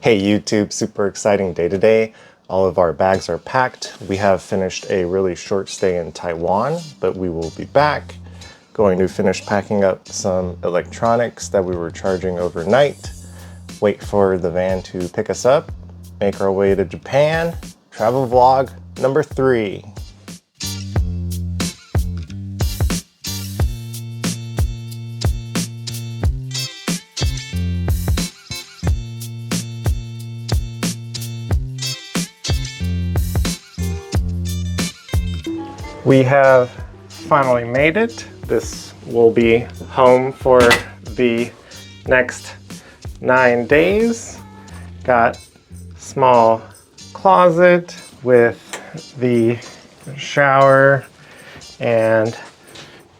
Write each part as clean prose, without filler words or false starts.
Hey YouTube, super exciting day today. All of our bags are packed. We have finished a really short stay in Taiwan, but we will be back. Going to finish packing up some electronics that we were charging overnight. Wait for the van to pick us up. Make our way to Japan. Travel vlog number 3. We have finally made it. This will be home for the next 9 days. Got small closet with the shower and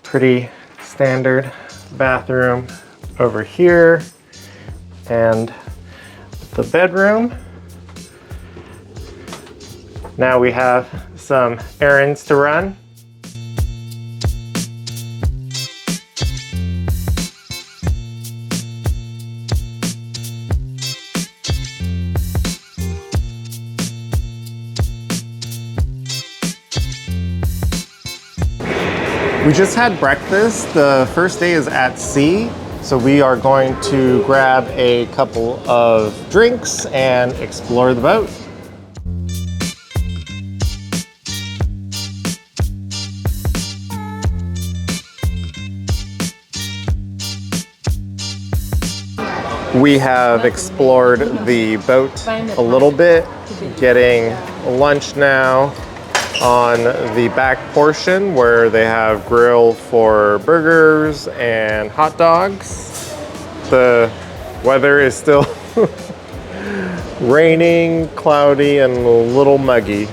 pretty standard bathroom over here and the bedroom. Now we have some errands to run. We just had breakfast. The first day is at sea, so we are going to grab a couple of drinks and explore the boat. We have explored the boat a little bit, getting lunch now on the back portion where they have grill for burgers and hot dogs. The weather is still raining, cloudy, and a little muggy.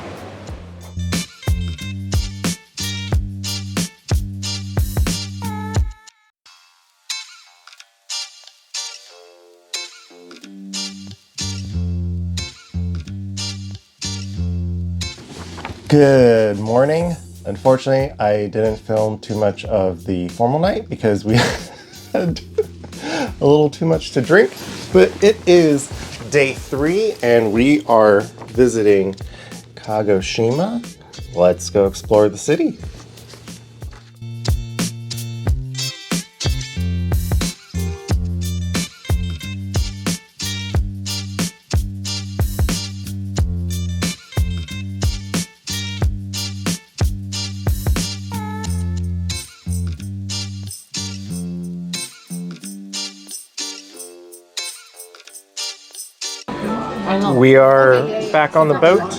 Good morning. Unfortunately, I didn't film too much of the formal night because we had a little too much to drink, but it is day 3 and we are visiting Kagoshima. Let's go explore the city. We are back on the boat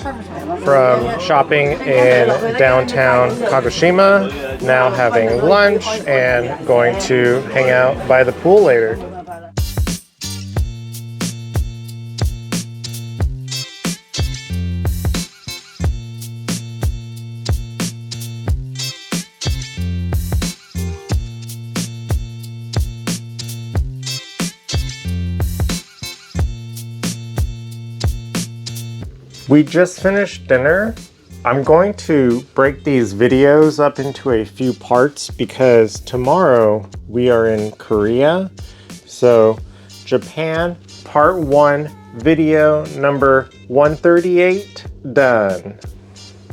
from shopping in downtown Kagoshima, now having lunch and going to hang out by the pool later. We just finished dinner. I'm going to break these videos up into a few parts because tomorrow we are in Korea. So Japan part 1 video number 138 done.